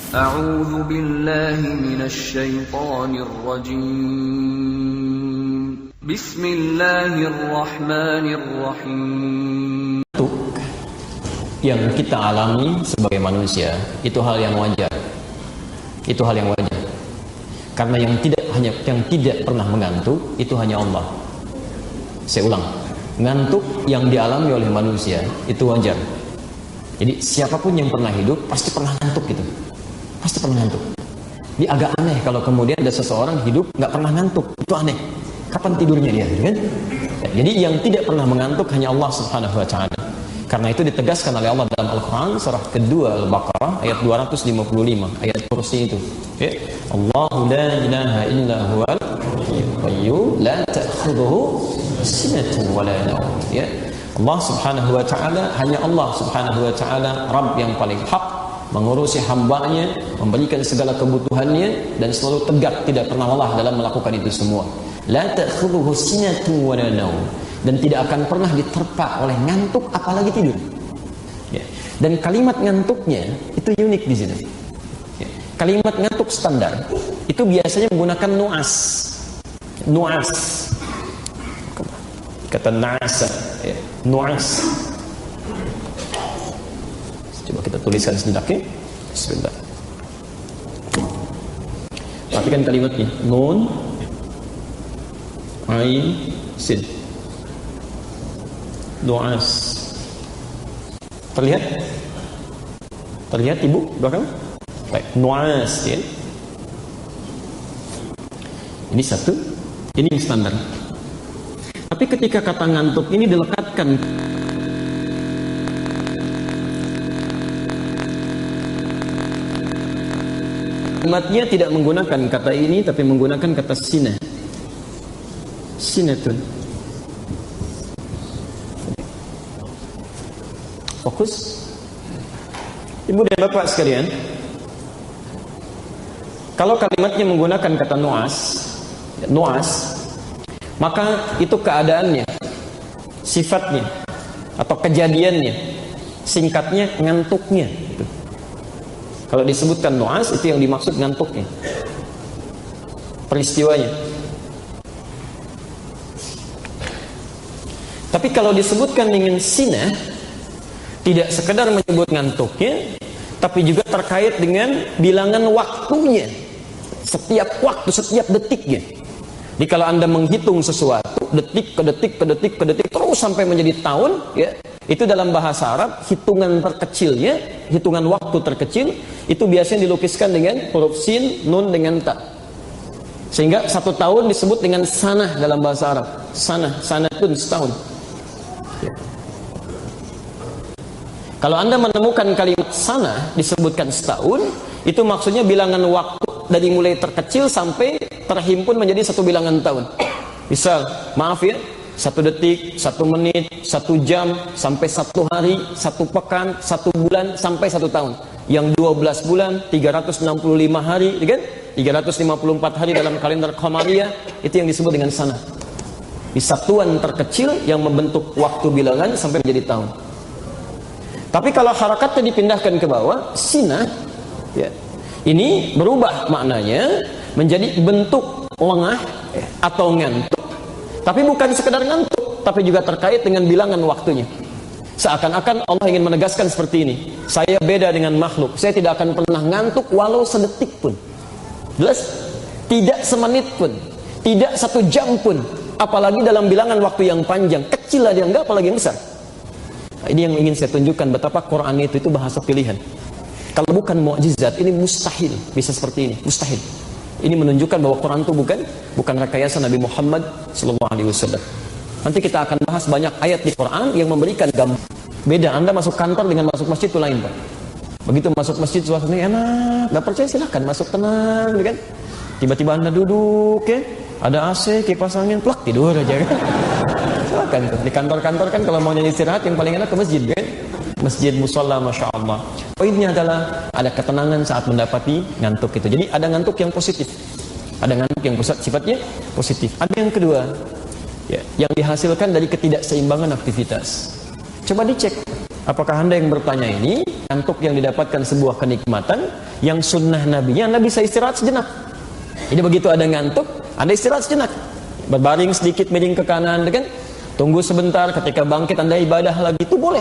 A'udzu billahi minasy syaithanir rajim. Bismillahirrahmanirrahim. Yang kita alami sebagai manusia itu hal yang wajar. Itu hal yang wajar. Karena yang tidak pernah mengantuk itu hanya Allah. Saya ulang. Ngantuk yang dialami oleh manusia itu wajar. Jadi siapapun yang pernah hidup pasti pernah ngantuk gitu. Pasti pernah ngantuk. Ini agak aneh kalau kemudian ada seseorang hidup nggak pernah ngantuk. Itu aneh. Kapan tidurnya dia, kan? Jadi yang tidak pernah mengantuk hanya Allah Subhanahu wa taala. Karena itu ditegaskan oleh Allah dalam Al-Quran surah kedua Al-Baqarah ayat 255, ayat kursi itu. Ya. Allahu la ilaha illa huwal qayyum la ta'khudhuhu sinatun wa la nawm. Ya. Allah Subhanahu wa taala, hanya Allah Subhanahu wa taala Rabb yang paling hak, mengurusi hambanya, memberikan segala kebutuhannya, dan selalu tegak, tidak pernah lelah dalam melakukan itu semua. La ta'khudhuhu sinatun wa la nawm. Dan tidak akan pernah diterpa oleh ngantuk apalagi tidur. Ya. Dan kalimat ngantuknya itu unik di sini. Ya. Kalimat ngantuk standar itu biasanya menggunakan nuas. Nuas. Kata nasa, ya. Nuas. Coba kita tuliskan sebentar, ya. Sebentar. Perhatikan kalimatnya. Nun, ain, sin. Nuas. Terlihat? Terlihat ibu belakang? Baik, nuas ya. Ini satu, ini yang standar. Tapi ketika kata ngantuk ini dilekatkan kalimatnya tidak menggunakan kata ini tapi menggunakan kata sina. Sinatun. Fokus. Ibu dan bapak sekalian, kalau kalimatnya menggunakan kata nuas, maka itu keadaannya, sifatnya, atau kejadiannya, singkatnya ngantuknya. Kalau disebutkan nuas, itu yang dimaksud ngantuknya, peristiwanya. Tapi kalau disebutkan dengan sina, tidak sekedar menyebut ngantuknya, tapi juga terkait dengan bilangan waktunya. Setiap waktu, setiap detiknya. Jadi kalau Anda menghitung sesuatu, detik ke detik ke detik ke detik, terus sampai menjadi tahun, ya, itu dalam bahasa Arab, hitungan terkecilnya, hitungan waktu terkecil, itu biasanya dilukiskan dengan huruf sin, nun dengan ta. Sehingga satu tahun disebut dengan sanah dalam bahasa Arab. Sanah pun setahun. Ya. Kalau Anda menemukan kalimat sana disebutkan setahun, itu maksudnya bilangan waktu dari mulai terkecil sampai terhimpun menjadi satu bilangan tahun. Misal, maaf ya, 1 detik, 1 menit, 1 jam, sampai 1 hari, 1 pekan, 1 bulan, sampai 1 tahun. Yang 12 bulan, 365 hari, kan? 354 hari dalam kalender Qamariyah, itu yang disebut dengan sana. Di satuan terkecil yang membentuk waktu bilangan sampai menjadi tahun. Tapi kalau harakatnya dipindahkan ke bawah, sina, ya, ini berubah maknanya menjadi bentuk lengah atau ngantuk. Tapi bukan sekedar ngantuk, tapi juga terkait dengan bilangan waktunya. Seakan-akan Allah ingin menegaskan seperti ini. Saya beda dengan makhluk. Saya tidak akan pernah ngantuk walau sedetik pun. Jelas? Tidak semenit pun. Tidak 1 jam pun. Apalagi dalam bilangan waktu yang panjang. Kecil aja enggak, apalagi yang besar. Ini yang ingin saya tunjukkan betapa Quran itu bahasa pilihan. Kalau bukan mukjizat, ini mustahil bisa seperti ini, mustahil. Ini menunjukkan bahwa Quran itu bukan rekayasa Nabi Muhammad SAW. Nanti kita akan bahas banyak ayat di Quran yang memberikan gambar. Beda, Anda masuk kantor dengan masuk masjid itu lain, Pak. Begitu masuk masjid suasananya enak, nggak percaya silahkan masuk tenang, kan? Tiba-tiba Anda duduk, ya, ada AC, kipas angin, plak tidur aja, kan? Silakan di kantor-kantor kan kalau mau nyanyi istirahat yang paling enak ke masjid, kan? Masjid musola, masya Allah. Poinnya adalah ada ketenangan saat mendapati ngantuk itu. Jadi ada ngantuk yang positif, ada ngantuk yang sifatnya positif. Ada yang kedua, ya, yang dihasilkan dari ketidakseimbangan aktivitas. Coba dicek, apakah Anda yang bertanya ini ngantuk yang didapatkan sebuah kenikmatan yang sunnah nabinya Anda bisa istirahat sejenak. Jadi begitu ada ngantuk, Anda istirahat sejenak, berbaring sedikit miring ke kanan, kan? Tunggu sebentar, ketika bangkit Anda ibadah lagi, itu boleh.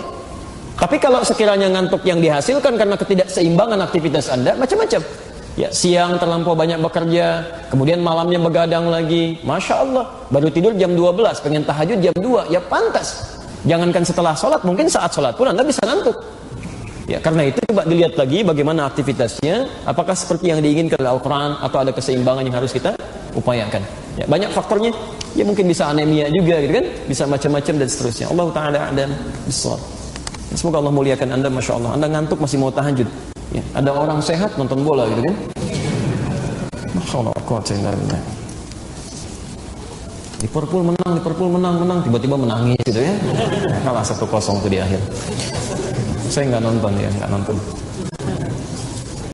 Tapi kalau sekiranya ngantuk yang dihasilkan karena ketidakseimbangan aktivitas Anda, macam-macam. Ya, siang terlampau banyak bekerja, kemudian malamnya begadang lagi, Masya Allah, baru tidur jam 12, pengen tahajud jam 2, ya pantas. Jangankan setelah sholat, mungkin saat sholat pun Anda bisa ngantuk. Ya, karena itu coba dilihat lagi bagaimana aktivitasnya, apakah seperti yang diinginkan oleh Al-Quran, atau ada keseimbangan yang harus kita upayakan. Ya, banyak faktornya, ya mungkin bisa anemia juga, gitu kan, bisa macam-macam dan seterusnya. Allah Ta'ala a'lam bishawab. Semoga Allah muliakan Anda, Masya Allah. Anda ngantuk masih mau tahajud. Ya, ada orang sehat nonton bola gitu kan. Masya Allah, Liverpool menang, tiba-tiba menangis gitu ya. Kalah 1-0 tuh di akhir. Saya nggak nonton ya, nggak nonton.